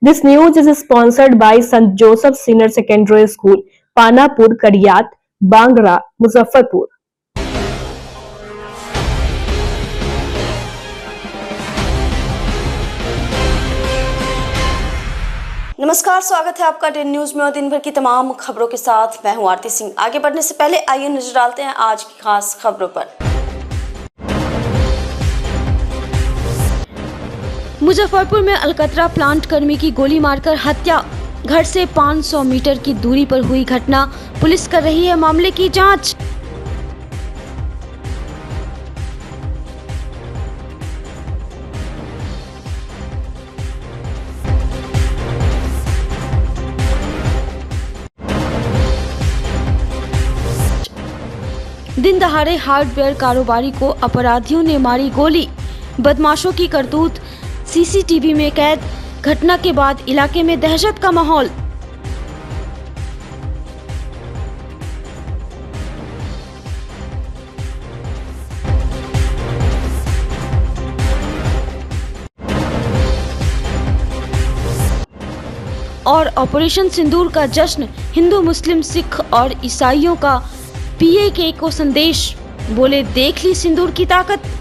This news is sponsored by St. Joseph Senior Secondary School, Panapur, Kadiyat, Bangra, Muzaffarpur. नमस्कार, स्वागत है आपका Dane news में और दिन भर की तमाम खबरों के साथ मैं हूं आरती सिंह। आगे बढ़ने से पहले आइए नजर डालते हैं आज की खास खबरों पर। मुजफ्फरपुर में अलकतरा प्लांट कर्मी की गोली मारकर हत्या। घर से 500 मीटर की दूरी पर हुई घटना, पुलिस कर रही है मामले की जांच। दिन दहाड़े हार्डवेयर कारोबारी को अपराधियों ने मारी गोली। बदमाशों की करतूत सीसीटीवी में कैद। घटना के बाद इलाके में दहशत का माहौल। और ऑपरेशन सिंदूर का जश्न, हिंदू, मुस्लिम, सिख और ईसाइयों का पीएके को संदेश। बोले, देख ली सिंदूर की ताकत।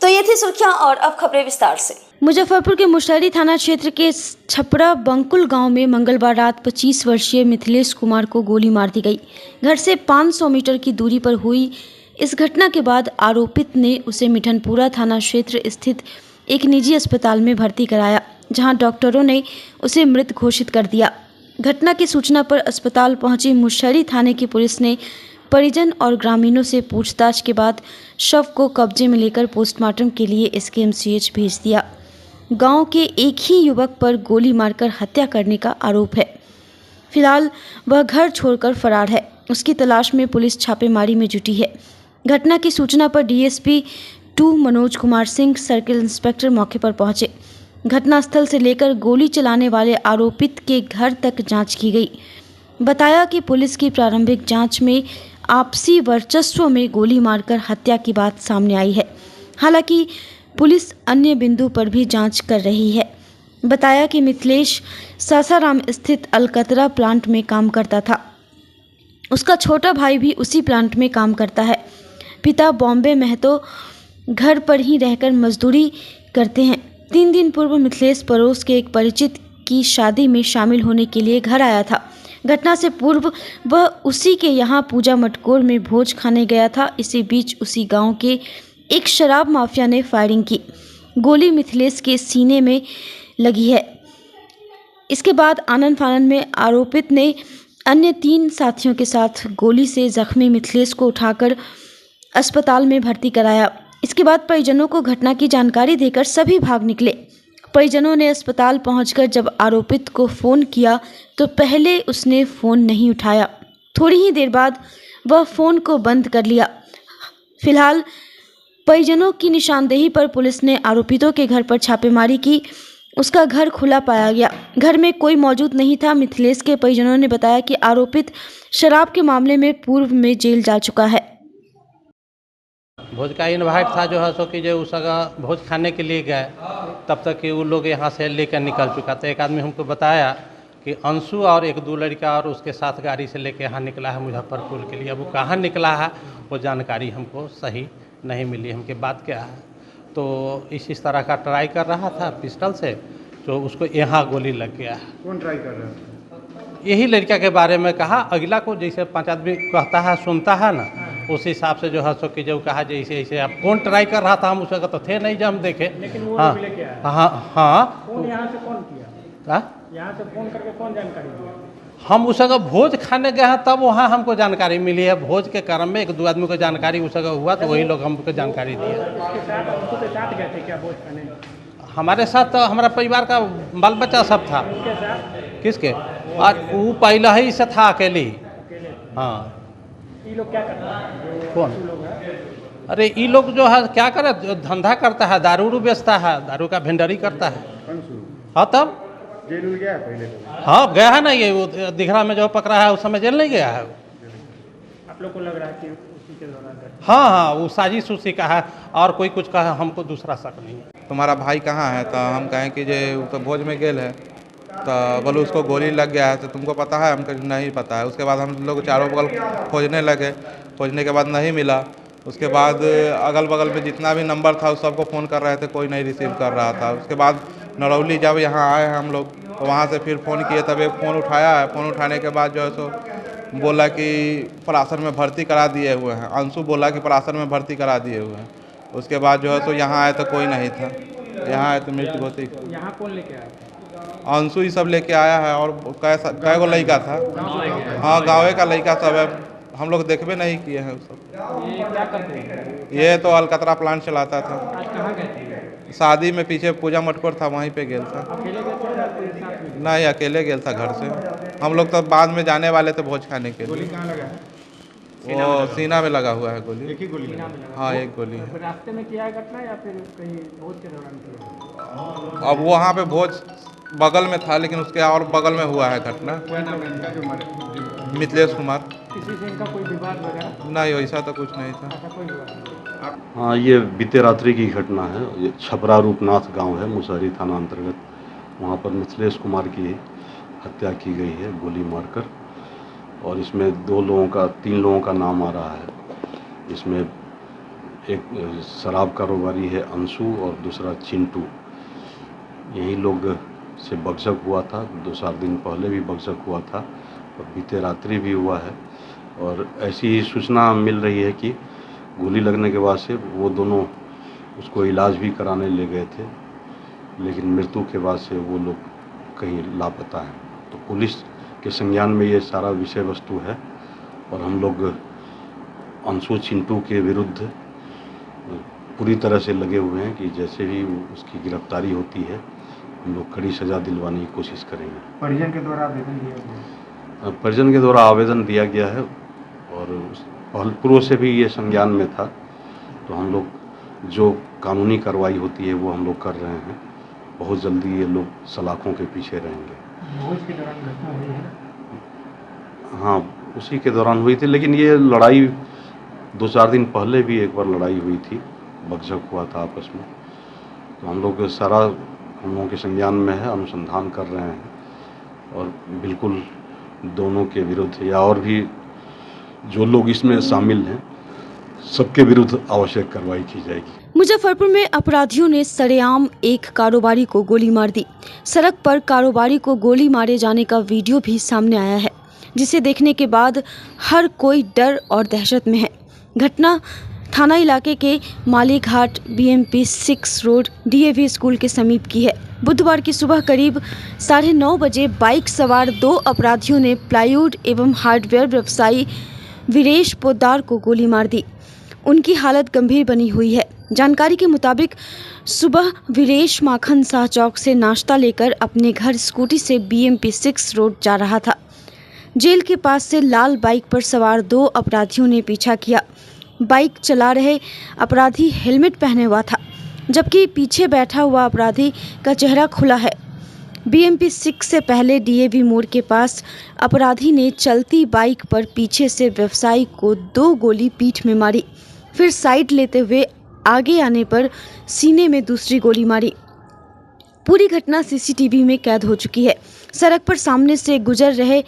तो ये थी सुर्खियां और अब खबरें विस्तार से। मुजफ्फरपुर के मुशहरी थाना क्षेत्र के छपरा बंकुल गांव में मंगलवार रात 25 वर्षीय मिथिलेश कुमार को गोली मार दी गई। घर से 500 मीटर की दूरी पर हुई इस घटना के बाद आरोपित ने उसे मिठनपुरा थाना क्षेत्र स्थित एक निजी अस्पताल में भर्ती कराया, जहां डॉक्टरों ने उसे मृत घोषित कर दिया। घटना की सूचना पर अस्पताल पहुंची मुशहरी थाने की पुलिस ने परिजन और ग्रामीणों से पूछताछ के बाद शव को कब्जे में लेकर पोस्टमार्टम के लिए एसकेएमसीएच भेज दिया। गांव के एक ही युवक पर गोली मारकर हत्या करने का आरोप है। फिलहाल वह घर छोड़कर फरार है। उसकी तलाश में पुलिस छापेमारी में जुटी है। घटना की सूचना पर DSP 2 Manoj Kumar Singh, circle inspector मौके पर पहुंचे। घटनास्थल से लेकर गोली चलाने वाले आरोपित के घर तक जांच की गई। बताया कि पुलिस की प्रारंभिक जांच में आपसी वर्चस्व में गोली मारकर हत्या की बात सामने आई है। हालांकि पुलिस अन्य बिंदु पर भी जांच कर रही है। बताया कि मिथिलेश सासाराम स्थित अलकतरा प्लांट में काम करता था। उसका छोटा भाई भी उसी प्लांट में काम करता है। पिता बॉम्बे महतो घर पर ही रहकर मजदूरी करते हैं। 3 दिन पूर्व मिथिलेश पड़ोस के एक परिचित की शादी में शामिल होने के लिए घर आया था। घटना से पूर्व वह उसी के यहाँ पूजा मटकोर में भोज खाने गया था। इसी बीच उसी गांव के एक शराब माफिया ने फायरिंग की। गोली मिथिलेश के सीने में लगी है। इसके बाद आनन फानन में आरोपित ने अन्य 3 साथियों के साथ गोली से जख्मी मिथिलेश को उठाकर अस्पताल में भर्ती कराया। इसके बाद परिजनों को घटना की जानकारी देकर सभी भाग निकले। परिजनों ने अस्पताल पहुंचकर जब आरोपित को फ़ोन किया तो पहले उसने फ़ोन नहीं उठाया। थोड़ी ही देर बाद वह फ़ोन को बंद कर लिया। फिलहाल परिजनों की निशानदेही पर पुलिस ने आरोपितों के घर पर छापेमारी की। उसका घर खुला पाया गया। घर में कोई मौजूद नहीं था। मिथिलेश के परिजनों ने बताया कि आरोपित शराब के मामले में पूर्व में जेल जा चुका है। भोज का इन्वाइट था जो है सो कि जो उस भोज खाने के लिए गए, तब तक कि वो लोग यहाँ से लेकर निकल चुका था। एक आदमी हमको बताया कि अंशु और 1-2 लड़का और उसके साथ गाड़ी से लेकर यहाँ निकला है मुजफ्फरपुर के लिए। अब वो कहाँ निकला है वो जानकारी हमको सही नहीं मिली। हमके बात क्या है तो इस तरह का ट्राई कर रहा था पिस्टल से, तो उसको यहाँ गोली लग गया। कौन ट्राई कर रहा है? यही लड़का के बारे में कहा। अगला को जैसे 5 आदमी कहता है सुनता है ना, उस हिसाब से जो है सो कि जो कहा जैसे ऐसे आप कौन ट्राई कर रहा था, हम उसका तो थे नहीं जब हम देखे। लेकिन वो हाँ लेके आया। हाँ कौन यहाँ से कौन किया? यहाँ से फोन करके कौन जानकारी दिया? हम उस जगह भोज खाने गए हैं, तब वहाँ हमको जानकारी मिली है। भोज के क्रम में 1-2 आदमी को जानकारी उस जगह हुआ तो वही लोग हमको जानकारी दिए। उसके साथ गए थे क्या भोज खाने? हमारे साथ तो हमारा परिवार का बाल बच्चा सब था। उसके साथ किसके? और वो पहले ही से था अकेले ही। हाँ। ये लोग क्या करते हैं? कौन? लोग हैं? अरे ये लोग जो है क्या करे, धंधा करता है, दारू बेचता है, दारू का भेंडरी करता है। हाँ तब जेल में गया है पहले तो? हाँ गया है ना, ये वो दिघरा में जो पकड़ा है उस समय जेल नहीं गया है। आप लोग को लग रहा है कि उसी के दौरान हाँ हाँ, वो साजिश उसी का है और कोई कुछ कहा, हमको दूसरा शक नहीं है। तुम्हारा भाई कहाँ है? तो हम कहें कि जे वो तो भोज में गेल है, तो बोलो उसको गोली लग गया है, तो तुमको पता है? हमको नहीं पता है। उसके बाद हम लोग चारों बगल खोजने लगे, खोजने के बाद नहीं मिला। उसके बाद अगल बगल में जितना भी नंबर था उस सबको फ़ोन कर रहे थे, कोई नहीं रिसीव कर रहा था। उसके बाद नरौली जब यहाँ आए हैं हम लोग, तो वहाँ से फिर फ़ोन किए, तब एक फ़ोन उठाया है। फ़ोन उठाने के बाद जो है सो बोला कि परासर में भर्ती करा दिए हुए हैं। अंशु बोला कि परासर में भर्ती करा दिए हुए हैं। उसके बाद जो है सो यहाँ आए तो कोई नहीं था, यहाँ आए तो मृत्यु होती। यहाँ कौन लेके आया? अंशु ही सब लेके आया है और कै गो लड़का था। हाँ गाँव का लड़का सब है, हम लोग देखबे नहीं किए हैं सब। ये क्या करते हैं? ये तो अलकतरा प्लांट चलाता था। आज कहाँ गए थे? शादी में पीछे पूजा मटकोर था, वहीं पे गेल था। अकेले गए थे या कोई साथ में? नहीं अकेले गेल था घर से। हम लोग तो बाद में जाने वाले थे भोज खाने के लिए। कहाँ लगा है? वो सीना में लगा हुआ है गोली। एक ही गोली में लगा? हाँ एक गोली है। रास्ते में किया है घटना या फिर कहीं भोज के दौरान किया? अब वहाँ पे भोज बगल में था, लेकिन उसके और बगल में हुआ है घटना। क्या नाम है इनका जो मारे? मिथिलेश कुमार। किसी से इनका कोई विवाद वगैरह? नहीं वैसा तो कुछ नहीं था। ऐसा कोई विवाद नहीं? हाँ, ये बीते रात्रि की घटना है। ये छपरा रूपनाथ गांव है, मुसहरी थाना अंतर्गत। वहाँ पर मिथिलेश कुमार की हत्या की गई है गोली मारकर, और इसमें 3 लोगों का नाम आ रहा है। इसमें एक शराब कारोबारी है अंशु और दूसरा चिंटू। यही लोग से बगजक हुआ था, 2-4 दिन पहले भी बगजक हुआ था और बीते रात्रि भी हुआ है। और ऐसी ही सूचना मिल रही है कि गोली लगने के बाद से वो दोनों उसको इलाज भी कराने ले गए थे, लेकिन मृत्यु के बाद से वो लोग कहीं लापता हैं। तो पुलिस के संज्ञान में ये सारा विषय वस्तु है और हम लोग अंशु चिंटू के विरुद्ध पूरी तरह से लगे हुए हैं कि जैसे भी उसकी गिरफ्तारी होती है हम लोग कड़ी सज़ा दिलवाने की कोशिश करेंगे। परिजन के द्वारा आवेदन दिया गया? परिजन के द्वारा आवेदन दिया गया है और पूर्व से भी ये संज्ञान में था, तो हम लोग जो कानूनी कार्रवाई होती है वो हम लोग कर रहे हैं। बहुत जल्दी ये लोग सलाखों के पीछे रहेंगे। भोज के दौरान घटना हुई है? हाँ, उसी के दौरान हुई थी, लेकिन ये लड़ाई 2-4 दिन पहले भी एक बार लड़ाई हुई थी, बकझक हुआ था आपस में। तो हम लोग सारा हम लोगों के संज्ञान में है, अनुसंधान कर रहे हैं और बिल्कुल दोनों के विरुद्ध या और भी जो लोग इसमें शामिल हैं सबके विरुद्ध आवश्यक कार्रवाई की जाएगी। मुजफ्फरपुर में अपराधियों ने सरेआम एक कारोबारी को गोली मार दी। सड़क पर कारोबारी को गोली मारे जाने का वीडियो भी सामने आया है, जिसे देखने के बाद हर कोई डर और दहशत में है। घटना थाना इलाके के Malighat BMP 6 road DAV school के समीप की है। बुधवार की सुबह करीब 9:30 बजे बाइक सवार 2 अपराधियों ने प्लाईवुड एवं हार्डवेयर व्यवसायी वीरेश पोद्दार को गोली मार दी। उनकी हालत गंभीर बनी हुई है। जानकारी के मुताबिक सुबह वीरेश माखन शाह चौक से नाश्ता लेकर अपने घर स्कूटी से BMP 6 रोड जा रहा था। जेल के पास से लाल बाइक पर सवार 2 अपराधियों ने पीछा किया। बाइक चला रहे अपराधी हेलमेट पहने हुआ था, जबकि पीछे बैठा हुआ अपराधी का चेहरा खुला है। BMP 6 से पहले DAV मोड़ के पास अपराधी ने चलती बाइक पर पीछे से व्यवसायी को 2 गोली पीठ में मारी, फिर साइड लेते हुए आगे आने पर सीने में दूसरी गोली मारी। पूरी घटना CCTV में कैद हो चुकी है। सड़क पर सामने से गुजर रहे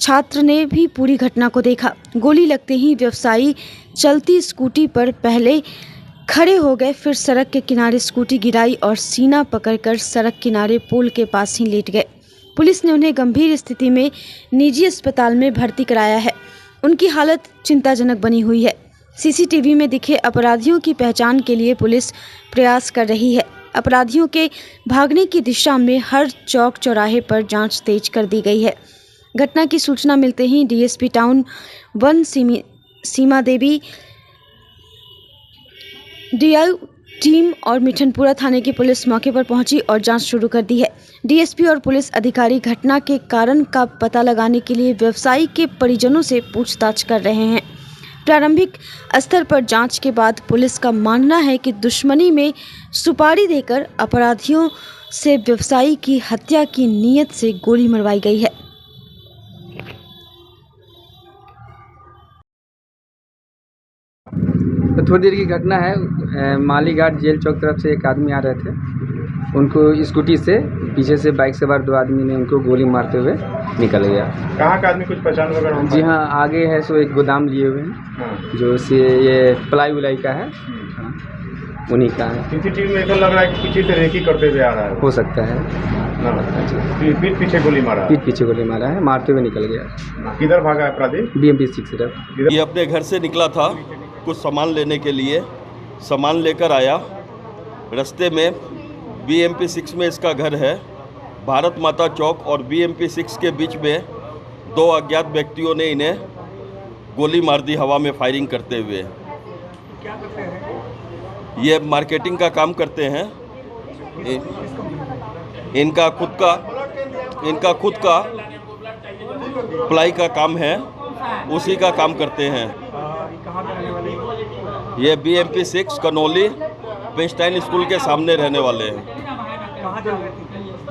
छात्र ने भी पूरी घटना को देखा। गोली लगते ही व्यवसायी चलती स्कूटी पर पहले खड़े हो गए, फिर सड़क के किनारे स्कूटी गिराई और सीना पकड़कर सड़क किनारे पुल के पास ही लेट गए। पुलिस ने उन्हें गंभीर स्थिति में निजी अस्पताल में भर्ती कराया है। उनकी हालत चिंताजनक बनी हुई है। CCTV में दिखे अपराधियों की पहचान के लिए पुलिस प्रयास कर रही है। अपराधियों के भागने की दिशा में हर चौक चौराहे पर जांच तेज कर दी गई है। घटना की सूचना मिलते ही DSP टाउन 1 सीमा देवी, DI टीम और मिठनपुरा थाने की पुलिस मौके पर पहुंची और जांच शुरू कर दी है। DSP और पुलिस अधिकारी घटना के कारण का पता लगाने के लिए व्यवसायी के परिजनों से पूछताछ कर रहे हैं। प्रारंभिक स्तर पर जांच के बाद पुलिस का मानना है कि दुश्मनी में सुपारी देकर अपराधियों से व्यवसायी की हत्या की नीयत से गोली मरवाई गई है। तो थोड़ी देर की घटना है, मालीघाट जेल चौक तरफ से एक आदमी आ रहे थे, उनको स्कूटी से पीछे से बाइक सवार 2 आदमी ने उनको गोली मारते हुए निकल गया। कहाँ का आदमी, कुछ पहचान वगैरह? जी हाँ, आगे है सो एक गोदाम लिए हुए हैं जो से ये प्लाई उलाई का है, उन्हीं का है। सीसीटीवी में ऐसा लग रहा है कि पीछे से रेकी करते हुए आ रहा है। हो सकता है। पीठ पीछे गोली मारा है। पीठ पीछे गोली मारा है, मारते हुए निकल गया। किधर भागा है अपराधी? BMP 6 तरफ। ये अपने घर से निकला था कुछ सामान लेने के लिए, सामान लेकर आया। रास्ते में BMP 6 में इसका घर है। भारत माता चौक और BMP 6 के बीच में 2 अज्ञात व्यक्तियों ने इन्हें गोली मार दी हवा में फायरिंग करते हुए। ये मार्केटिंग का काम करते हैं। इनका खुद का प्लाई का काम है, उसी का काम करते हैं। ये BMP 6 कनौली पेंस्टाइन स्कूल के सामने रहने वाले हैं।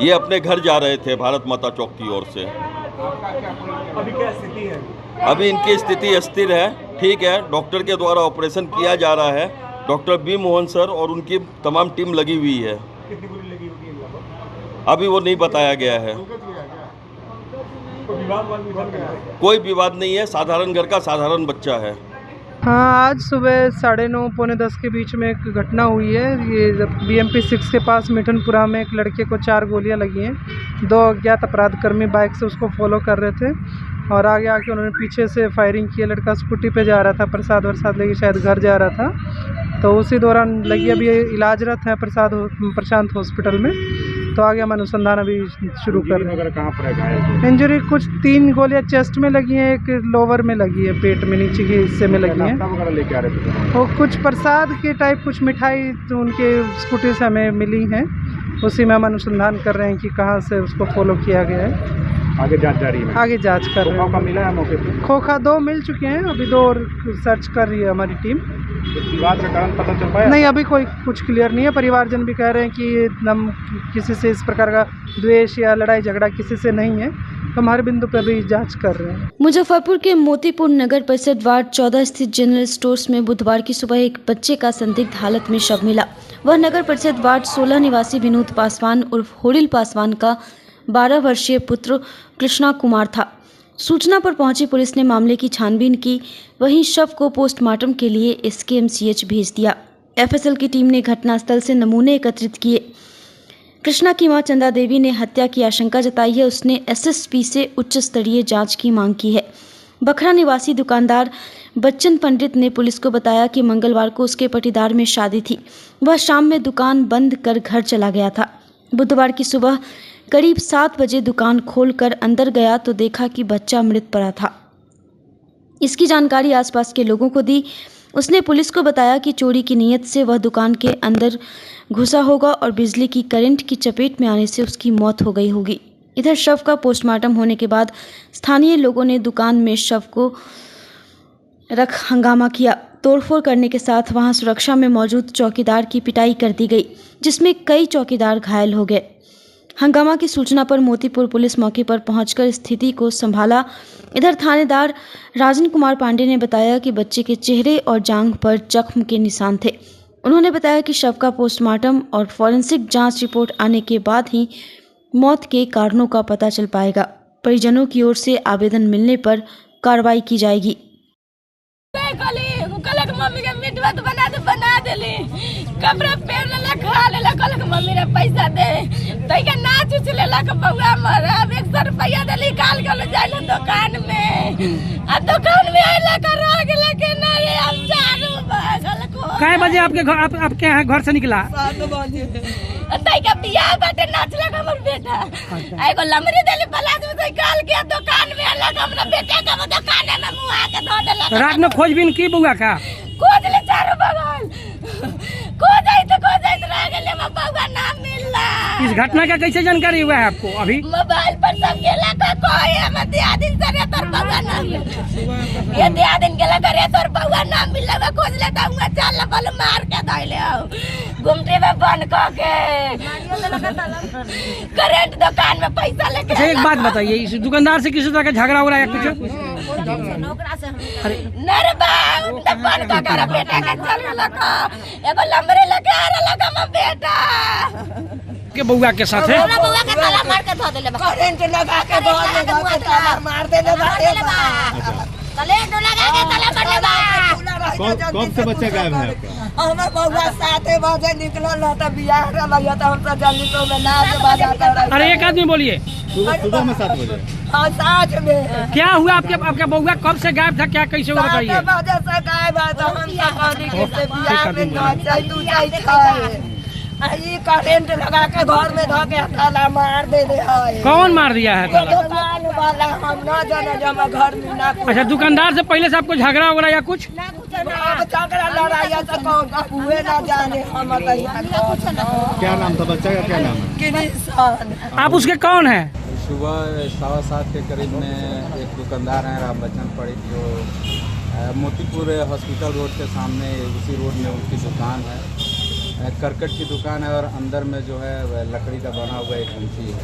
ये अपने घर जा रहे थे भारत माता चौक की ओर से। अभी क्या स्थिति है? अभी इनकी स्थिति स्थिर है, ठीक है। डॉक्टर के द्वारा ऑपरेशन किया जा रहा है। डॉक्टर बी मोहन सर और उनकी तमाम टीम लगी हुई है। कितनी गोली लगी होगी? अभी वो नहीं बताया गया है। कोई विवाद नहीं है, साधारण घर का साधारण बच्चा है। हाँ, आज सुबह 9:30 पौने 10 के बीच में एक घटना हुई है। ये जब BMP 6 के पास मिठनपुरा में एक लड़के को 4 गोलियां लगी हैं। 2 अज्ञात अपराधकर्मी बाइक से उसको फॉलो कर रहे थे और आगे आके उन्होंने पीछे से फायरिंग की। लड़का स्कूटी पे जा रहा था, प्रसाद वरसाद लेके शायद घर जा रहा था, तो उसी दौरान लगी। अभी इलाजरत है प्रशांत हॉस्पिटल में। तो आगे हम अनुसंधान अभी शुरू कर रहे हैं। कहाँ पर है घायल? इंजरी कुछ 3 गोलियां चेस्ट में लगी हैं, एक लोअर में लगी है, पेट में नीचे के हिस्से में लगी हैं। वगैरह लेके आ रहे थे? और कुछ प्रसाद के टाइप कुछ मिठाई तो उनके स्कूटी से हमें मिली हैं, उसी में हम अनुसंधान कर रहे हैं कि कहाँ से उसको फॉलो किया गया है। आगे जांच जारी है। आगे जांच कर रहे हैं। खोखा मिला है मौके पे? खोखा 2 मिल चुके हैं, अभी 2 और सर्च कर रही है हमारी टीम। विवाद का कारण पता चल पाया? नहीं, अभी कोई कुछ क्लियर नहीं है। परिवारजन भी कह रहे हैं कि हम किसी से इस प्रकार का द्वेष या लड़ाई झगड़ा किसी से नहीं है। हम हर बिंदु पर भी जांच कर रहे हैं। मुजफ्फरपुर के मोतीपुर नगर परिषद वार्ड 14 स्थित जनरल स्टोर्स में बुधवार की सुबह एक बच्चे का संदिग्ध हालत में शव मिला। वह नगर परिषद वार्ड 16 निवासी विनोद पासवान उर्फ होडिल पासवान का 12 वर्षीय पुत्र कृष्णा कुमार था। सूचना पर पहुंची पुलिस ने मामले की छानबीन की, वहीं शव को पोस्टमार्टम के लिए SKMCH भेज दिया। FSL की टीम ने घटनास्थल से नमूने एकत्रित किए। कृष्णा की मां चंदा देवी ने हत्या की आशंका जताई है। उसने SSP से उच्च स्तरीय जांच की मांग की है। बखरा निवासी दुकानदार बच्चन पंडित ने पुलिस को बताया कि मंगलवार को उसके पटीदार में शादी थी। वह शाम में दुकान बंद कर घर चला गया था। बुधवार की सुबह करीब 7 बजे दुकान खोलकर अंदर गया तो देखा कि बच्चा मृत पड़ा था। इसकी जानकारी आसपास के लोगों को दी। उसने पुलिस को बताया कि चोरी की नीयत से वह दुकान के अंदर घुसा होगा और बिजली की करंट की चपेट में आने से उसकी मौत हो गई होगी। इधर शव का पोस्टमार्टम होने के बाद स्थानीय लोगों ने दुकान में शव को रख हंगामा किया। तोड़फोड़ करने के साथ वहां सुरक्षा में मौजूद चौकीदार की पिटाई कर दी गई, जिसमें कई चौकीदार घायल हो गए। हंगामा की सूचना पर मोतीपुर पुलिस मौके पर पहुंचकर स्थिति को संभाला। इधर थानेदार राजन कुमार पांडे ने बताया कि बच्चे के चेहरे और जांघ पर जख्म के निशान थे। उन्होंने बताया कि शव का पोस्टमार्टम और फॉरेंसिक जांच रिपोर्ट आने के बाद ही मौत के कारणों का पता चल पाएगा। परिजनों की ओर से आवेदन मिलने पर कार्रवाई की जाएगी। मम्मी के मीटवा तो बना देली, कपड़ा पहन लेला, खा लेला, कल मम्मी रे पैसा दे तई के नाच उछ लेला के बउआ मरा। अब 100 रुपया दे निकाल के ले जाइला दुकान में, आ दुकान में आइला के रह गेला के ना रे। हम चारू भागल को कै बजे आपके घर आपके यहाँ घर से निकला? 7 बजे। तई के बियाह बाटे नाचला के हमर बेटा एगो लमरी देली बलाज में निकाल के दुकान में आला के हमरा बेटा के दुकान में मुआ के धो देला। रात में खोजबीन की बउआ का? खोज ले चारों बगल, खोज रह गेले, बउआ ना मिलला। इस घटना का कैसे जानकारी हुआ है आपको? अभी मोबाइल पर सब गेला का कोई हम दिया दिन से तोर बउआ ना ये दिया दिन के लगा रे तोर बउआ ना मिले में खोज लेता हूं चल बल मार के धइले आओ गुमटी में बंद क के करंट दुकान में पैसा लेके। अच्छा एक बात बताइए, इस दुकानदार से किसी तरह का झगड़ा हो रहा है कुछ? नरे बाप तब बंद क के बेटा के चल लगा एगो लंबरे लगे आ लगा मैं बेटा के बउआ के साथ है बउआ के ताला मार के धो देले करंट लगा के ताला मार देले करंट लगा के ताला मार देले। कब से बच्चा गायब है आपका? हमर बउआ 7 बजे निकलल त बियाह रहल त हम सब जल्दी तो में नाच बजाता रहे। अरे एक आदमी बोलिए। सुबह में 7 बजे? हां 7 में। क्या हुआ आपका बउआ कब से गायब था, क्या कैसे हुआ बताइए? 7 बजे से गायब है तो हम सब कहली कि बियाह में नाच तू जाई खाए आई करंट लगा के घर में धो के ताला मार दे दे है। कौन मार दिया है ताला? दुकान वाला हम ना जाने जब घर में ना। अच्छा दुकानदार से पहले से आपको झगड़ा हो रहा या कुछ? अब झगड़ा लड़ाई तो कौन हुए ना जाने हम क्या नाम था बच्चा का, क्या नाम है? किसान। आप उसके कौन है? सुबह 7:15 के करीब में एक दुकानदार हैं राम बच्चन पड़ी, जो मोतीपुर हॉस्पिटल रोड के सामने उसी रोड में उनकी दुकान है, करकट की दुकान है और अंदर में जो है लकड़ी का बना हुआ एक घंटी है।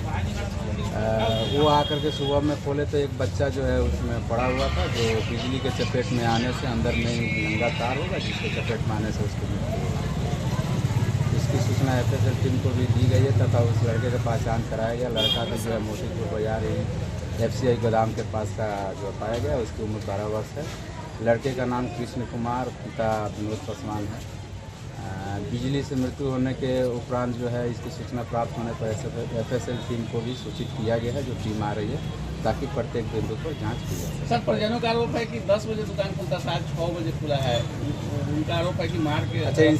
वो आकर के सुबह में खोले तो एक बच्चा जो है उसमें पड़ा हुआ था, जो बिजली के चपेट में आने से अंदर में नंगा तार होगा जिसके चपेट में आने से उसकी मृत्यु हो गई। इसकी सूचना FSL टीम को भी दी गई है तथा उस लड़के का पहचान कराया गया। लड़का भी जो है मोतीपुर बाजार FCI गोदाम के पास का जो पाया गया, उसकी उम्र 12 वर्ष है। लड़के का नाम कृष्ण कुमार, पिता विनोद पासवान है। बिजली से मृत्यु होने के उपरांत जो है इसकी सूचना प्राप्त होने पर FSL टीम को भी सूचित किया गया है, जो टीम आ रही है ताकि प्रत्येक बिंदु पर जांच की जाए। सर परिजनों का आरोप है कि 10 बजे दुकान खुलता, शायद 6 बजे खुला है, उनका आरोप है कि मार के। अच्छा इन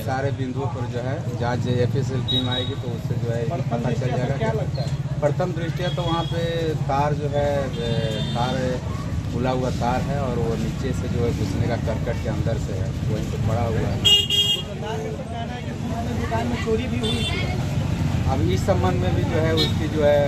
सारे बिंदुओं पर जो है जांच FSL टीम आएगी तो उससे जो है पता चल जाएगा। क्या लगता है? प्रथम दृष्टिया तो वहाँ पे तार जो है तार खुला हुआ तार है और वो नीचे से जो है घुसने का करकट के अंदर से है, वहीं पर पड़ा हुआ है। दुकान में चोरी भी हुई थी। अब इस संबंध में भी जो है उसकी जो है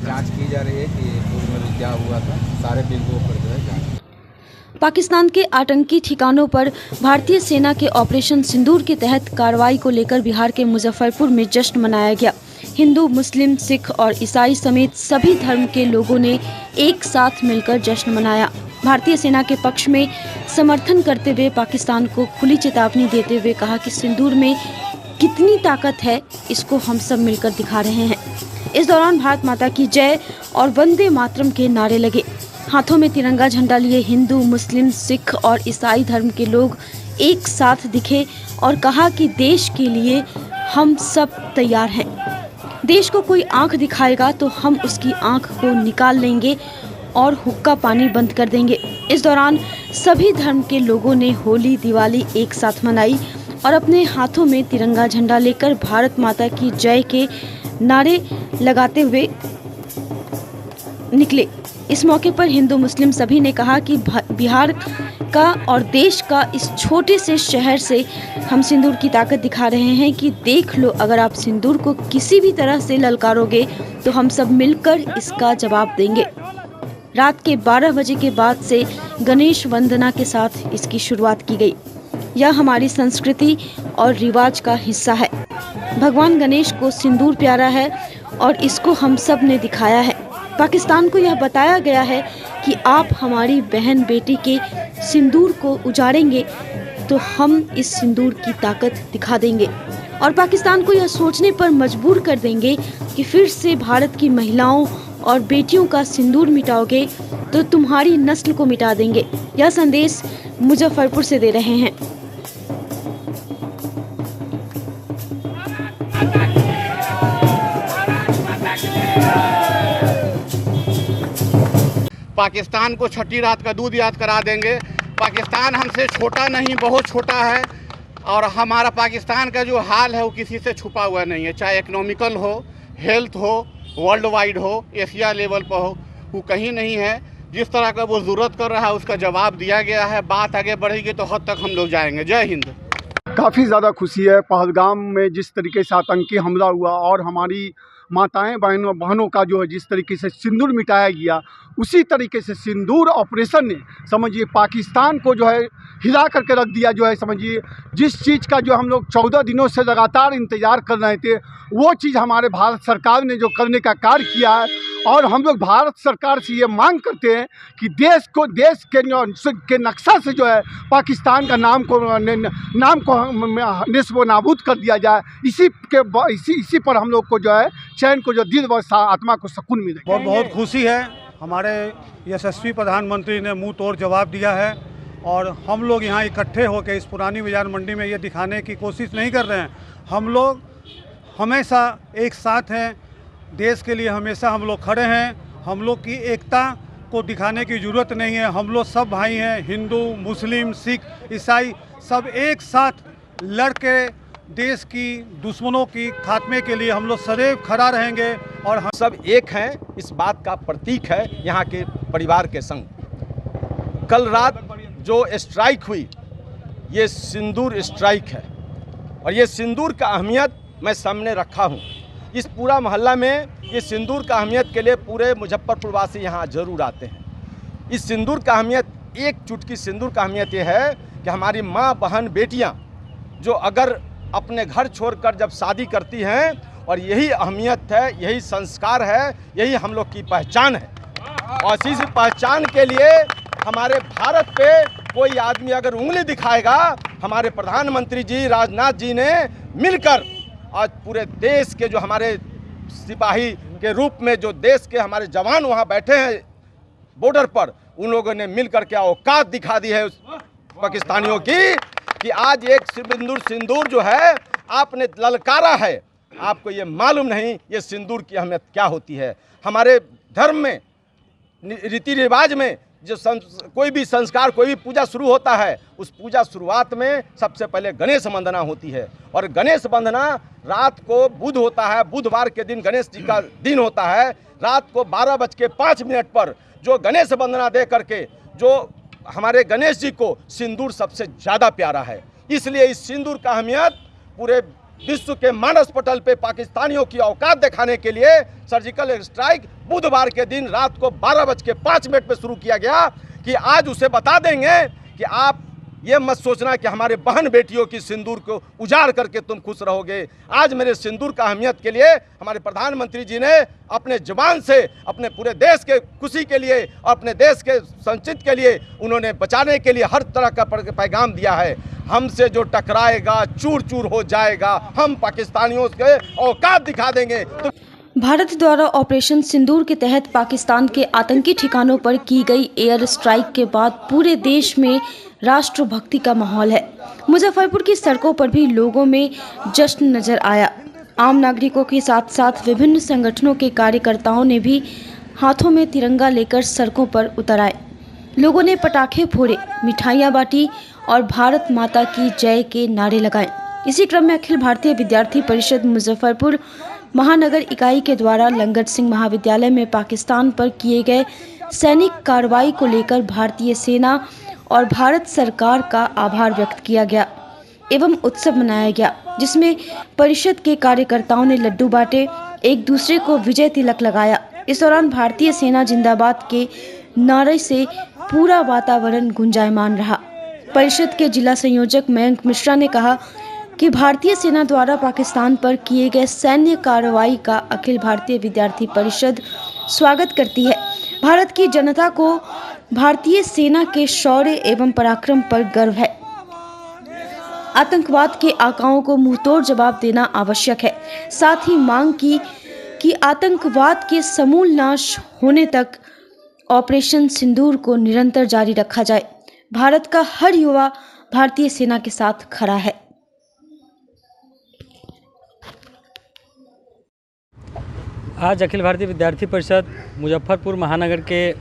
जांच की जा रही है कि पूर्व में क्या हुआ था। सारे बिंदुओं पर जो है जांच। पाकिस्तान के आतंकी ठिकानों पर भारतीय सेना के ऑपरेशन सिंदूर के तहत कार्रवाई को लेकर बिहार के मुजफ्फरपुर में जश्न मनाया गया। हिंदू, मुस्लिम, सिख और ईसाई समेत सभी धर्म के लोगों ने एक साथ मिलकर जश्न मनाया। भारतीय सेना के पक्ष में समर्थन करते हुए पाकिस्तान को खुली चेतावनी देते हुए कहा कि सिंदूर में कितनी ताकत है इसको हम सब मिलकर दिखा रहे हैं। इस दौरान भारत माता की जय और वंदे मातरम के नारे लगे। हाथों में तिरंगा झंडा लिए हिंदू, मुस्लिम, सिख और ईसाई धर्म के लोग एक साथ दिखे और कहा कि देश के लिए हम सब तैयार हैं। देश को कोई आंख दिखाएगा तो हम उसकी आंख को निकाल लेंगे और हुक्का पानी बंद कर देंगे। इस दौरान सभी धर्म के लोगों ने होली, दिवाली एक साथ मनाई और अपने हाथों में तिरंगा झंडा लेकर भारत माता की जय के नारे लगाते हुए निकले। इस मौके पर हिंदू, मुस्लिम सभी ने कहा कि बिहार का और देश का इस छोटे से शहर से हम सिंदूर की ताकत दिखा रहे हैं कि देख लो, अगर आप सिंदूर को किसी भी तरह से ललकारोगे तो हम सब मिलकर इसका जवाब देंगे। रात के 12 बजे के बाद से गणेश वंदना के साथ इसकी शुरुआत की गई। यह हमारी संस्कृति और रिवाज का हिस्सा है। भगवान गणेश को सिंदूर प्यारा है और इसको हम सब ने दिखाया है। पाकिस्तान को यह बताया गया है कि आप हमारी बहन बेटी के सिंदूर को उजाड़ेंगे तो हम इस सिंदूर की ताकत दिखा देंगे और पाकिस्तान को यह सोचने पर मजबूर कर देंगे कि फिर से भारत की महिलाओं और बेटियों का सिंदूर मिटाओगे तो तुम्हारी नस्ल को मिटा देंगे। यह संदेश मुजफ्फरपुर से दे रहे हैं। पाकिस्तान को छठी रात का दूध याद करा देंगे। पाकिस्तान हमसे छोटा नहीं, बहुत छोटा है और हमारा पाकिस्तान का जो हाल है वो किसी से छुपा हुआ नहीं है। चाहे इकोनॉमिकल हो, हेल्थ हो, वर्ल्ड वाइड हो, एशिया लेवल पर हो, वो कहीं नहीं है। जिस तरह का वो ज़रूरत कर रहा है उसका जवाब दिया गया है। बात आगे बढ़ेगी तो हद तक हम लोग जाएंगे। जय हिंद। काफ़ी ज़्यादा खुशी है। पहलगाम में जिस तरीके से आतंकी हमला हुआ और हमारी माताएं बहनों का जो है जिस तरीके से सिंदूर मिटाया गया, उसी तरीके से सिंदूर ऑपरेशन ने समझिए पाकिस्तान को जो है हिला करके रख दिया। जो है समझिए जिस चीज़ का जो हम लोग 14 दिनों से लगातार इंतज़ार कर रहे थे, वो चीज़ हमारे भारत सरकार ने जो करने का कार्य किया है। और हम लोग भारत सरकार से ये मांग करते हैं कि देश के नक्शा से जो है पाकिस्तान का नाम को निस्ब नाबूद कर दिया जाए। इसी पर हम लोग को जो है चैन को जो दिल व आत्मा को सुकून मिले। बहुत बहुत खुशी है, हमारे यशस्वी प्रधानमंत्री ने मुंह तोड़ जवाब दिया है और हम लोग यहाँ इकट्ठे होकर इस पुरानी बाजार मंडी में ये दिखाने की कोशिश नहीं कर रहे हैं। हम लोग हमेशा एक साथ हैं, देश के लिए हमेशा हम लोग खड़े हैं। हम लोग की एकता को दिखाने की ज़रूरत नहीं है। हम लोग सब भाई हैं, हिंदू, मुस्लिम, सिख, ईसाई, सब एक साथ लड़ के देश की दुश्मनों की खात्मे के लिए हम लोग सदैव खड़ा रहेंगे। और हम सब एक हैं, इस बात का प्रतीक है यहाँ के परिवार के संग। कल रात जो स्ट्राइक हुई, ये सिंदूर स्ट्राइक है और ये सिंदूर का अहमियत मैं सामने रखा हूँ। इस पूरा मोहल्ला में ये सिंदूर का अहमियत के लिए पूरे मुजफ्फरपुर वासी यहाँ ज़रूर आते हैं। इस सिंदूर का अहमियत, एक चुटकी सिंदूर का अहमियत ये है कि हमारी माँ, बहन, बेटियाँ जो अगर अपने घर छोड़कर जब शादी करती हैं, और यही अहमियत है, यही संस्कार है, यही हम लोग की पहचान है। और इसी पहचान के लिए हमारे भारत पे कोई आदमी अगर उंगली दिखाएगा, हमारे प्रधानमंत्री जी, राजनाथ जी ने मिलकर आज पूरे देश के जो हमारे सिपाही के रूप में जो देश के हमारे जवान वहाँ बैठे हैं बॉर्डर पर, उन लोगों ने मिलकर के औकात दिखा दी है उस पाकिस्तानियों की कि आज एक सिंदूर जो है आपने ललकारा है। आपको ये मालूम नहीं ये सिंदूर की अहमियत क्या होती है। हमारे धर्म में, रीति रिवाज में जो कोई भी संस्कार, कोई भी पूजा शुरू होता है, उस पूजा शुरुआत में सबसे पहले गणेश वंदना होती है। और गणेश वंदना रात को बुध होता है, बुधवार के दिन गणेश जी का दिन होता है। रात को 12:05 पर जो गणेश वंदना दे करके जो हमारे गणेश जी को सिंदूर सबसे ज़्यादा प्यारा है। इसलिए इस सिंदूर का अहमियत पूरे विश्व के मानस पटल पे पाकिस्तानियों की औकात दिखाने के लिए सर्जिकल स्ट्राइक बुधवार के दिन रात को 12:05 पे शुरू किया गया कि आज उसे बता देंगे कि आप ये मत सोचना कि हमारे बहन बेटियों की सिंदूर को उजाड़ करके तुम खुश रहोगे। आज मेरे सिंदूर का अहमियत के लिए हमारे प्रधानमंत्री जी ने अपने जुबान से अपने पूरे देश के खुशी के लिए और अपने देश के संचित के लिए उन्होंने बचाने के लिए हर तरह का पैगाम दिया है। हमसे जो टकराएगा चूर चूर हो जाएगा, हम पाकिस्तानियों के औकात दिखा देंगे। तो भारत द्वारा ऑपरेशन सिंदूर के तहत पाकिस्तान के आतंकी ठिकानों पर की गई एयर स्ट्राइक के बाद पूरे देश में राष्ट्रभक्ति का माहौल है। मुजफ्फरपुर की सड़कों पर भी लोगों में जश्न नजर आया। आम नागरिकों के साथ साथ विभिन्न संगठनों के कार्यकर्ताओं ने भी हाथों में तिरंगा लेकर सड़कों पर उतर आए। लोगों ने पटाखे फोड़े, मिठाइयाँ बांटी और भारत माता की जय के नारे लगाए। इसी क्रम में अखिल भारतीय विद्यार्थी परिषद मुजफ्फरपुर महानगर इकाई के द्वारा लंगट सिंह महाविद्यालय में पाकिस्तान पर किए गए सैनिक कार्रवाई को लेकर भारतीय सेना और भारत सरकार का आभार व्यक्त किया गया एवं उत्सव मनाया गया, जिसमें परिषद के कार्यकर्ताओं ने लड्डू बांटे, एक दूसरे को विजय तिलक लगाया। इस दौरान भारतीय सेना जिंदाबाद के नारे से पूरा वातावरण गुंजायमान रहा। परिषद के जिला संयोजक मयंक मिश्रा ने कहा कि भारतीय सेना द्वारा पाकिस्तान पर किए गए सैन्य कार्रवाई का अखिल भारतीय विद्यार्थी परिषद स्वागत करती है। भारत की जनता को भारतीय सेना के शौर्य एवं पराक्रम पर गर्व है। आतंकवाद के आकाओं को मुंहतोड़ जवाब देना आवश्यक है। साथ ही मांग की कि आतंकवाद के समूल नाश होने तक ऑपरेशन सिंदूर को निरंतर जारी रखा जाए। भारत का हर युवा भारतीय सेना के साथ खड़ा है। आज अखिल भारतीय विद्यार्थी परिषद मुजफ्फरपुर महानगर के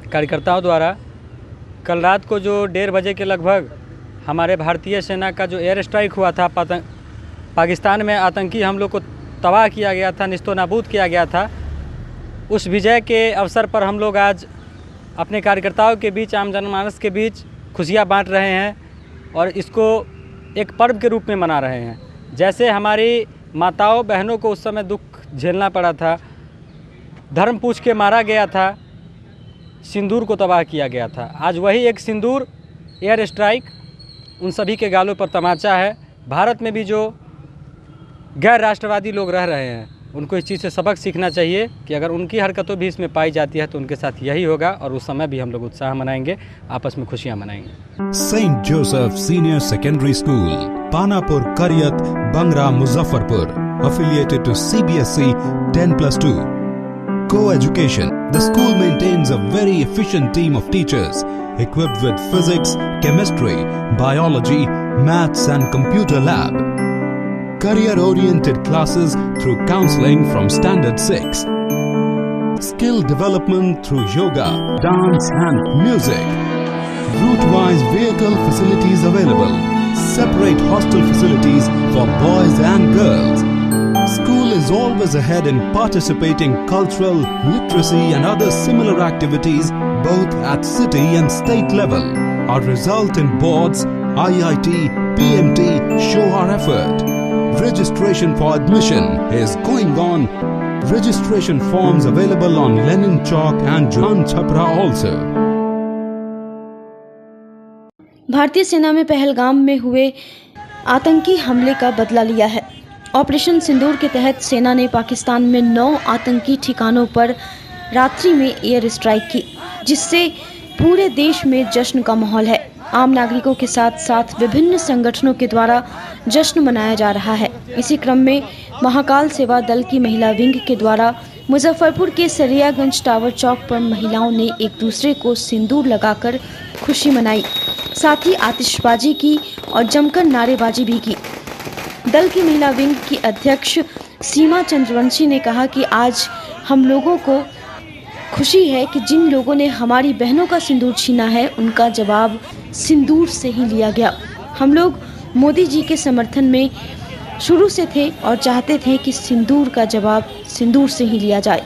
कार्यकर्ताओं द्वारा कल रात को जो 1:30 बजे के लगभग हमारे भारतीय सेना का जो एयर स्ट्राइक हुआ था, पाकिस्तान में आतंकी हमलों को तबाह किया गया था, निस्तो नाबूद किया गया था, उस विजय के अवसर पर हम लोग आज अपने कार्यकर्ताओं के बीच, आम जनमानस के बीच खुशियाँ बांट रहे हैं और इसको एक पर्व के रूप में मना रहे हैं। जैसे हमारी माताओं बहनों को उस समय दुख झेलना पड़ा था, धर्म पूछ के मारा गया था, सिंदूर को तबाह किया गया था। आज वही एक सिंदूर एयर स्ट्राइक उन सभी के गालों पर तमाचा है। भारत में भी जो गैर राष्ट्रवादी लोग रह रहे हैं उनको इस चीज़ से सबक सीखना चाहिए कि अगर उनकी हरकतों भी इसमें पाई जाती है तो उनके साथ यही होगा, और उस समय भी हम लोग उत्साह मनाएंगे, आपस में खुशियां मनाएंगे। Saint Joseph senior secondary school, Panapur, Kariyat, Bangra, Muzaffarpur, affiliated to CBSE 10+2. Co-education. The school maintains a very efficient team of teachers equipped with physics, chemistry, biology, maths and computer lab. Career-oriented classes through counseling from Standard 6. Skill development through yoga, dance and music. Route-wise vehicle facilities available. Separate hostel facilities for boys and girls. School is always ahead in participating cultural, literacy and other similar activities both at city and state level. Our result in boards, IIT, PMT show our effort. Registration for admission is going on. Registration forms available on Lenin Chowk and Jalan Chhapra also. भारतीय सेना में पहलगाम में हुए आतंकी हमले का बदला लिया है। ऑपरेशन सिंदूर के तहत सेना ने पाकिस्तान में 9 आतंकी ठिकानों पर रात्रि में एयर स्ट्राइक की, जिससे पूरे देश में जश्न का माहौल है। आम नागरिकों के साथ साथ विभिन्न संगठनों के द्वारा जश्न मनाया जा रहा है। इसी क्रम में महाकाल सेवा दल की महिला विंग के द्वारा मुजफ्फरपुर के सरियागंज टावर चौक पर महिलाओं ने एक दूसरे को सिंदूर लगाकर खुशी मनाई, साथ ही आतिशबाजी की और जमकर नारेबाजी भी की। दल की महिला विंग की अध्यक्ष सीमा चंद्रवंशी ने कहा कि आज हम लोगों को खुशी है कि जिन लोगों ने हमारी बहनों का सिंदूर छीना है उनका जवाब सिंदूर से ही लिया गया। हम लोग मोदी जी के समर्थन में शुरू से थे और चाहते थे कि सिंदूर का जवाब सिंदूर से ही लिया जाए।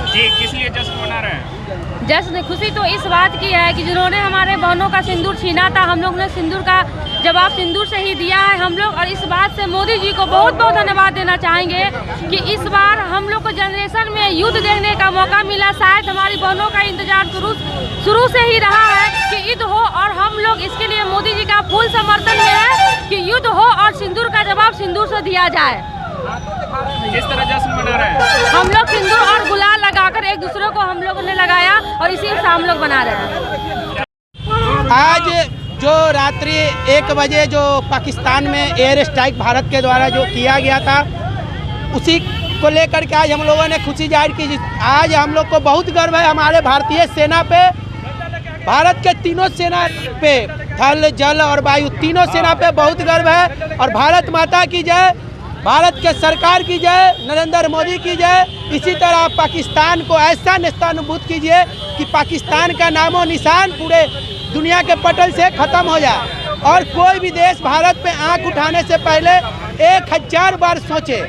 जी, किस लिए जश्न मना रहे हैं? जश्न खुशी तो इस बात की है कि जिन्होंने हमारे बहनों का सिंदूर छीना था, हम लोग ने सिंदूर का जवाब सिंदूर से ही दिया है हम लोग। और इस बात से मोदी जी को बहुत बहुत धन्यवाद देना चाहेंगे कि इस बार हम लोग को जनरेशन में युद्ध देखने का मौका मिला। शायद हमारी बहनों का इंतजार शुरू से ही रहा है कि युद्ध हो, और हम लोग इसके लिए मोदी जी का फुल समर्थन में है कि युद्ध हो और सिंदूर का जवाब सिंदूर से दिया जाए। किस तरह जश्न मना रहे हैं? हम लोग सिंदूर और गुलाल लगाकर एक दूसरे को हम लोगों ने लगाया और इसी से हम लोग बना रहे हैं। आज जो रात्रि 1 बजे जो पाकिस्तान में एयर स्ट्राइक भारत के द्वारा जो किया गया था, उसी को लेकर के आज हम लोगों ने खुशी जाहिर की। आज हम लोग को बहुत गर्व है हमारे भारतीय सेना पे, भारत के तीनों सेना पे, थल, जल और वायु तीनों सेना पे बहुत गर्व है। और भारत माता की जय, भारत के सरकार की जय, नरेंद्र मोदी की जय। इसी तरह पाकिस्तान को ऐसा नेस्तानुभूत कीजिए कि पाकिस्तान का नामो निशान पूरे दुनिया के पटल से खत्म हो जाए, और कोई भी देश भारत पे आंख उठाने से पहले 1000 बार सोचे।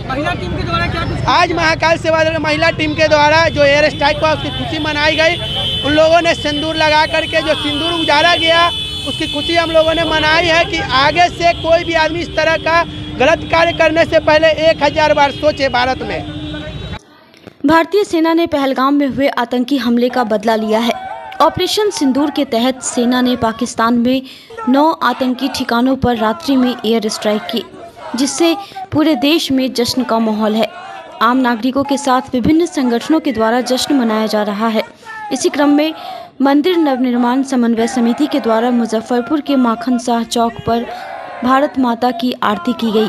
महिला टीम के द्वारा क्या कुछ? आज महाकाल सेवा दल महिला टीम के द्वारा जो एयर स्ट्राइक हुआ उसकी खुशी मनाई गई। उन लोगों ने सिंदूर लगा करके जो सिंदूर उजाला गया उसकी खुशी हम लोगों ने मनाई है कि आगे से कोई भी आदमी इस तरह का गलत कार्य करने से पहले 1000 बार सोचे भारत में। भारतीय सेना ने पहलगाम में हुए आतंकी हमले का बदला लिया है। ऑपरेशन सिंदूर के तहत सेना ने पाकिस्तान में 9 आतंकी ठिकानों पर रात्रि में एयर स्ट्राइक की, जिससे पूरे देश में जश्न का माहौल है। आम नागरिकों के साथ विभिन्न संगठनों के द्वारा जश्न मनाया जा रहा है। इसी क्रम में मंदिर नवनिर्माण समन्वय समिति के द्वारा मुजफ्फरपुर के माखन शाह चौक पर भारत माता की आरती की गई।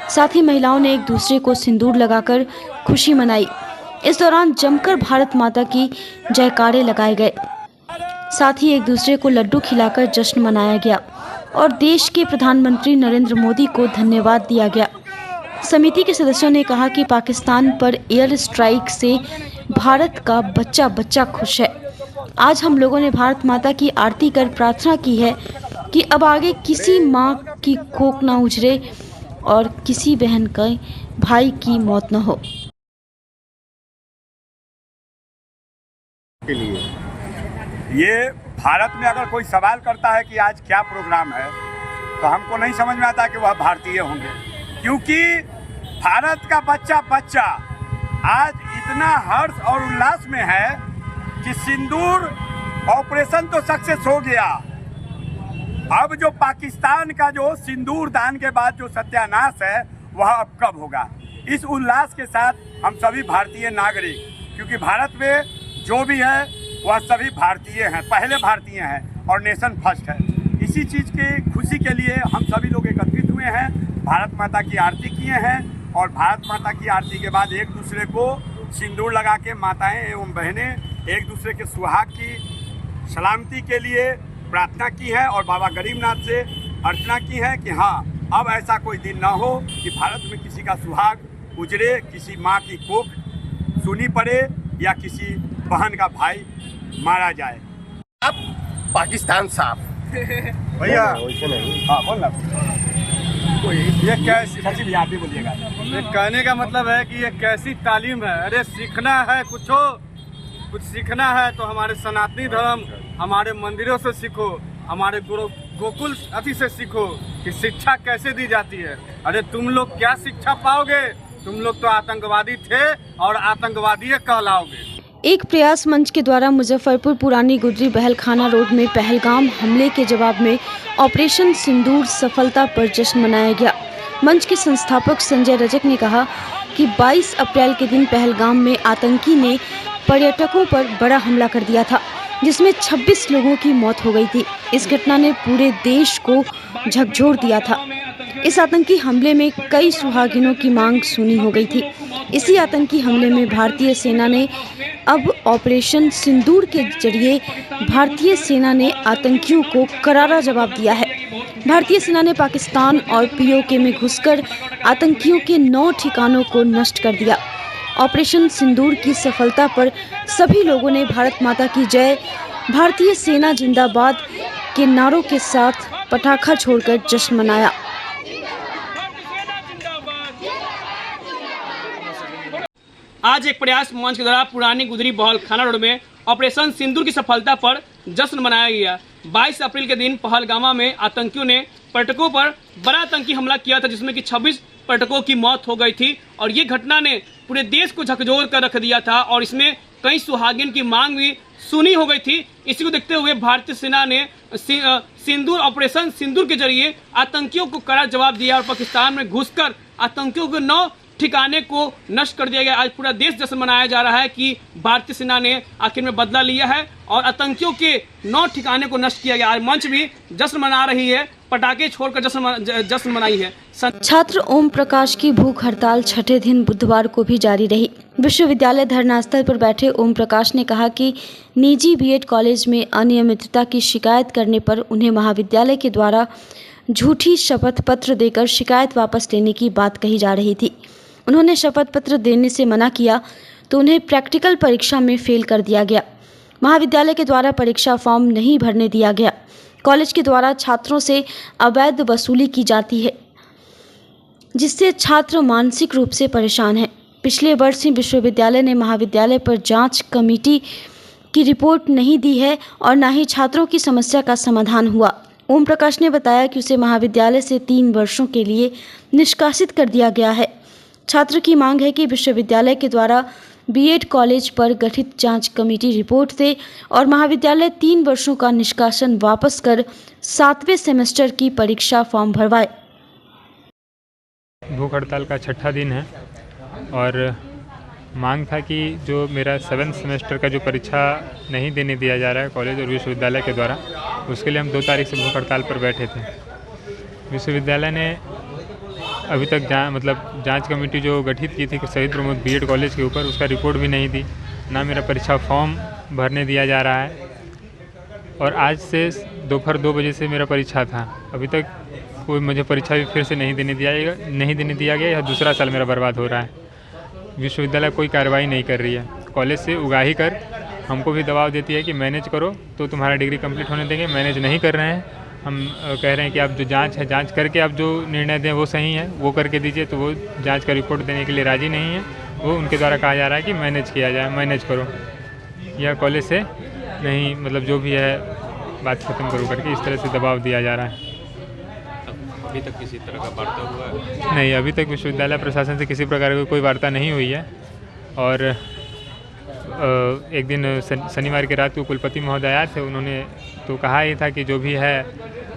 साथ ही महिलाओं ने एक दूसरे को सिंदूर लगाकर खुशी मनाई। इस दौरान जमकर भारत माता की जयकारे लगाए गए। साथ ही एक दूसरे को लड्डू खिलाकर जश्न मनाया गया और देश के प्रधानमंत्री नरेंद्र मोदी को धन्यवाद दिया गया। समिति के सदस्यों ने कहा कि पाकिस्तान पर एयर स्ट्राइक से भारत का बच्चा बच्चा खुश है। आज हम लोगों ने भारत माता की आरती कर प्रार्थना की है कि अब आगे किसी माँ की कोख ना उजड़े और किसी बहन का भाई की मौत न हो। ये भारत में अगर कोई सवाल करता है कि आज क्या प्रोग्राम है, तो हमको नहीं समझ में आता कि वह भारतीय होंगे, क्योंकि भारत का बच्चा आज इतना हर्ष और उल्लास में है कि सिंदूर ऑपरेशन तो सक्सेस हो गया। अब जो पाकिस्तान का जो सिंदूर दान के बाद जो सत्यानाश है वह अब कब होगा। इस उल्लास के साथ हम सभी भारतीय नागरिक, क्योंकि भारत में जो भी है वह सभी भारतीय हैं, पहले भारतीय हैं और नेशन फर्स्ट है। इसी चीज़ की खुशी के लिए हम सभी लोग एकत्रित हुए हैं, भारत माता की आरती किए हैं और भारत माता की आरती के बाद एक दूसरे को सिंदूर लगा के माताएं एवं बहनें एक दूसरे के सुहाग की सलामती के लिए प्रार्थना की है और बाबा गरीबनाथ से अर्चना की है कि हाँ, अब ऐसा कोई दिन ना हो कि भारत में किसी का सुहाग उजड़े, किसी माँ की कोख सुनी पड़े या किसी बहन का भाई मारा जाए। अब पाकिस्तान साफ भैया हाँ बोल ये कैसी बिहार बोलिएगा। ये कहने का मतलब है कि ये कैसी तालीम है। अरे सीखना है कुछ सीखना है तो हमारे सनातनी धर्म, हमारे मंदिरों से सीखो, हमारे गोकुल अति से सीखो कि शिक्षा कैसे दी जाती है। अरे तुम लोग क्या शिक्षा पाओगे, तुम लोग तो आतंकवादी थे और आतंकवादी कहलाओगे। एक प्रयास मंच के द्वारा मुजफ्फरपुर पुरानी गुजरी बहलखाना रोड में पहलगाम हमले के जवाब में ऑपरेशन सिंदूर सफलता पर जश्न मनाया गया। मंच के संस्थापक संजय रजक ने कहा कि 22 अप्रैल के दिन पहलगाम में आतंकी ने पर्यटकों पर बड़ा हमला कर दिया था, जिसमें 26 लोगों की मौत हो गई थी। इस घटना ने पूरे देश को झकझोर दिया था। इस आतंकी हमले में कई सुहागिनों की मांग सुनी हो गई थी। इसी आतंकी हमले में भारतीय सेना ने अब ऑपरेशन सिंदूर के जरिए भारतीय सेना ने आतंकियों को करारा जवाब दिया है। भारतीय सेना ने पाकिस्तान और पीओके में घुसकर आतंकियों के 9 ठिकानों को नष्ट कर दिया। ऑपरेशन सिंदूर की सफलता पर सभी लोगों ने भारत माता की जय, भारतीय सेना जिंदाबाद के नारों के साथ पटाखा छोड़कर जश्न मनाया। आज एक प्रयास मंच के द्वारा पुरानी गुजरी बहलखाना रोड में ऑपरेशन सिंदूर की सफलता पर जश्न मनाया गया। 22 अप्रैल के दिन पहलगामा में आतंकियों ने पर्यटकों पर बड़ा आतंकी हमला किया था, जिसमें कि 26 पर्यटकों की मौत हो गई थी और ये घटना ने पूरे देश को झकझोर कर रख दिया था और इसमें कई सुहागिन की मांग भी सुनी हो गई थी। इसी को देखते हुए भारतीय सेना ने सिंदूर ऑपरेशन सिंदूर के जरिए आतंकियों को कड़ा जवाब दिया और पाकिस्तान में घुसकर आतंकियों के 9 ठिकाने को नष्ट कर दिया गया। आज पूरा देश जश्न मनाया जा रहा है कि भारतीय सेना ने आखिर में बदला लिया है और आतंकियों के 9 ठिकाने को नष्ट किया गया। आज मंच भी जश्न मना रही है, पटाखे छोड़कर जश्न मनाई है। छात्र ओम प्रकाश की भूख हड़ताल छठे दिन बुधवार को भी जारी रही। विश्वविद्यालय धरनास्थल पर बैठे ओम प्रकाश ने कहा कि निजी बीएड कॉलेज में अनियमितता की शिकायत करने पर उन्हें महाविद्यालय के द्वारा झूठी शपथ पत्र देकर शिकायत वापस लेने की बात कही जा रही थी। उन्होंने शपथ पत्र देने से मना किया तो उन्हें प्रैक्टिकल परीक्षा में फेल कर दिया गया। महाविद्यालय के द्वारा परीक्षा फॉर्म नहीं भरने दिया गया। कॉलेज के द्वारा छात्रों से अवैध वसूली की जाती है, जिससे छात्र मानसिक रूप से परेशान हैं। पिछले वर्ष ही विश्वविद्यालय ने महाविद्यालय पर जांच कमेटी की रिपोर्ट नहीं दी है और न ही छात्रों की समस्या का समाधान हुआ। ओम प्रकाश ने बताया कि उसे महाविद्यालय से 3 वर्षों के लिए निष्कासित कर दिया गया है। छात्र की मांग है कि विश्वविद्यालय के द्वारा बीएड कॉलेज पर गठित जांच कमेटी रिपोर्ट दे और महाविद्यालय 3 वर्षों का निष्कासन वापस कर 7वें सेमेस्टर की परीक्षा फॉर्म भरवाए। भूख हड़ताल का छठा दिन है और मांग था कि जो मेरा 7वें सेमेस्टर का जो परीक्षा नहीं देने दिया जा रहा है कॉलेज और विश्वविद्यालय के द्वारा, उसके लिए हम 2 तारीख से भूख हड़ताल पर बैठे थे। विश्वविद्यालय ने अभी तक जांच कमेटी जो गठित की थी शहीद प्रमोद बीएड कॉलेज के ऊपर, उसका रिपोर्ट भी नहीं दी, ना मेरा परीक्षा फॉर्म भरने दिया जा रहा है और आज से दोपहर 2 बजे से मेरा परीक्षा था। अभी तक कोई मुझे परीक्षा भी फिर से नहीं देने दिया गया। यह दूसरा साल मेरा बर्बाद हो रहा है। विश्वविद्यालय कोई कार्रवाई नहीं कर रही है। कॉलेज से उगाही कर हमको भी दबाव देती है कि मैनेज करो तो तुम्हारा डिग्री कंप्लीट होने देंगे। मैनेज नहीं कर रहे हैं। हम कह रहे हैं कि आप जो जांच है, जांच करके आप जो निर्णय दें वो सही है, वो करके दीजिए। तो वो जांच का रिपोर्ट देने के लिए राज़ी नहीं है। वो उनके द्वारा कहा जा रहा है कि मैनेज किया जाए, मैनेज करो। यह कॉलेज से नहीं, जो भी है बात खत्म करो करके इस तरह से दबाव दिया जा रहा है। अभी तक किसी तरह का वार्ता हुआ है? नहीं, अभी तक विश्वविद्यालय प्रशासन से किसी प्रकार की कोई वार्ता नहीं हुई है। और एक दिन शनिवार की रात को कुलपति महोदय आए थे, उन्होंने तो कहा ही था कि जो भी है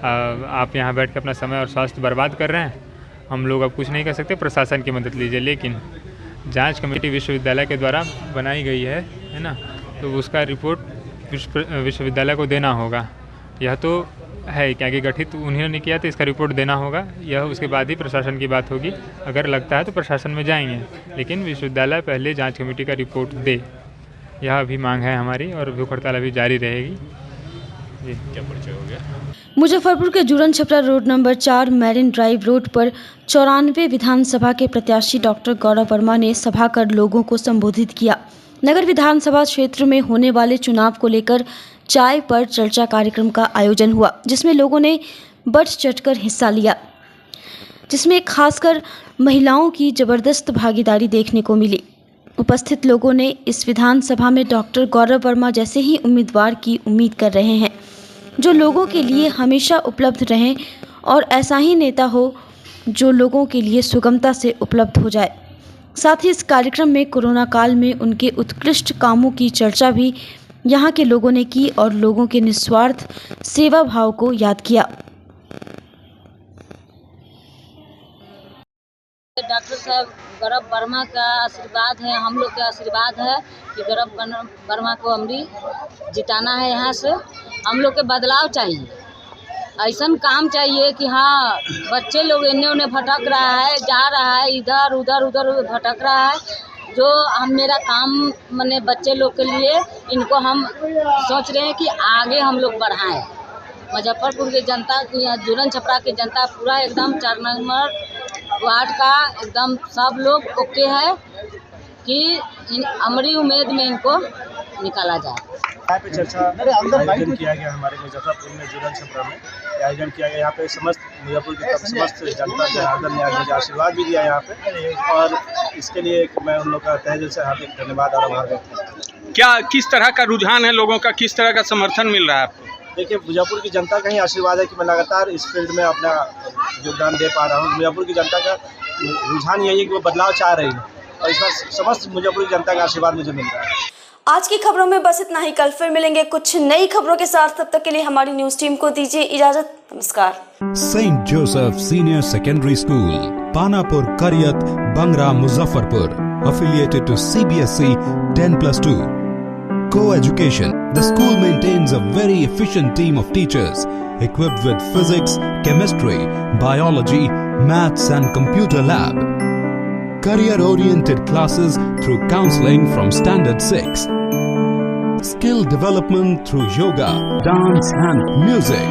आप यहाँ बैठ के अपना समय और स्वास्थ्य बर्बाद कर रहे हैं, हम लोग अब कुछ नहीं कर सकते, प्रशासन की मदद लीजिए। लेकिन जांच कमेटी विश्वविद्यालय के द्वारा बनाई गई है ना, तो उसका रिपोर्ट विश्वविद्यालय को देना होगा। यह तो है क्या कि गठित उन्होंने किया तो इसका रिपोर्ट देना होगा, यह उसके बाद ही प्रशासन की बात होगी। अगर लगता है तो प्रशासन में जाएंगे, लेकिन विश्वविद्यालय पहले जांच कमेटी का रिपोर्ट दे, यह अभी मांग है हमारी और भूख हड़ताल अभी जारी रहेगी। जी, क्या परिचय हो गया? मुजफ्फरपुर के Juran Chhapra road number 4 marine drive road पर 94 विधानसभा के प्रत्याशी डॉक्टर गौरव वर्मा ने सभा कर लोगों को संबोधित किया। नगर विधानसभा क्षेत्र में होने वाले चुनाव को लेकर चाय पर चर्चा कार्यक्रम का आयोजन हुआ, जिसमें लोगों ने बढ़ चढ़कर हिस्सा लिया, जिसमें खासकर महिलाओं की जबरदस्त भागीदारी देखने को मिली। उपस्थित लोगों ने इस विधानसभा में डॉक्टर गौरव वर्मा जैसे ही उम्मीदवार की उम्मीद कर रहे हैं, जो लोगों के लिए हमेशा उपलब्ध रहें और ऐसा ही नेता हो जो लोगों के लिए सुगमता से उपलब्ध हो जाए। साथ ही इस कार्यक्रम में कोरोना काल में उनके उत्कृष्ट कामों की चर्चा भी यहाँ के लोगों ने की और लोगों के निस्वार्थ सेवा भाव को याद किया। डॉक्टर साहब गौरव वर्मा का आशीर्वाद है, हम लोग का आशीर्वाद है कि गौरव वर्मा को हमरी जिताना है। यहाँ से हम लोग के बदलाव चाहिए, ऐसा काम चाहिए कि हाँ बच्चे लोग इन्हें उन्हें भटक रहा है, जा रहा है इधर उधर भटक रहा है, जो हम मेरा काम मने बच्चे लोग के लिए इनको हम सोच रहे हैं कि आगे हम लोग बढ़ाएं। मुजफ्फरपुर की जनता, जुरन छपरा की जनता पूरा एकदम 4 नंबर वार्ड का एकदम सब लोग ओके है कि हमारी उम्मीद में इनको निकाला जाए। यहाँ पे चर्चा आयोजन किया गया हमारे मुजफ्फरपुर में, जुरन छपरा में आयोजन किया गया। यहाँ पे समस्त मुजफ्फरपुर की समस्त जनता जनार्दन ने मुझे आशीर्वाद भी दिया यहाँ पे, और इसके लिए मैं उन लोग का तहे दिल से हार्दिक धन्यवाद और आभार व्यक्त करता हूँ। क्या किस तरह का रुझान है लोगों का, किस तरह का समर्थन मिल रहा है आपको? देखिए, मुजफ्फरपुर की जनता का ही आशीर्वाद है कि मैं लगातार इस फील्ड में अपना योगदान दे पा रहा हूँ। मुजफ्फरपुर की जनता का रुझान यही है कि वो बदलाव चाह रही है, और इस बार समस्त मुजफ्फरपुर की जनता का आशीर्वाद मुझे मिल रहा है। आज की खबरों में बस इतना ही। कल फिर मिलेंगे कुछ नई खबरों के साथ। तब तक के लिए हमारी न्यूज टीम को दीजिए इजाजत। नमस्कार। Saint Joseph senior secondary school, Panapur, Kariyat, Bangra, Muzaffarpur, affiliated to CBSE 10+2. Co-education. The school maintains a very efficient team of teachers equipped with physics, chemistry, biology, maths and computer lab. Career-oriented classes through counseling from Standard 6. Skill development through yoga, dance and music.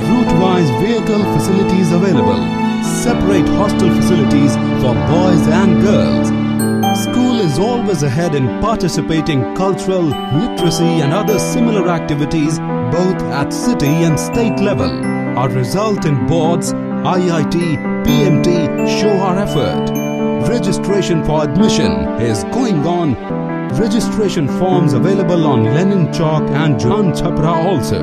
Route-wise vehicle facilities available. Separate hostel facilities for boys and girls. School is always ahead in participating cultural, literacy and other similar activities both at city and state level. Our result in boards, IIT, PMT show our effort. Registration for admission is going on. Registration forms available on Lenin Chowk and Juran Chhapra also.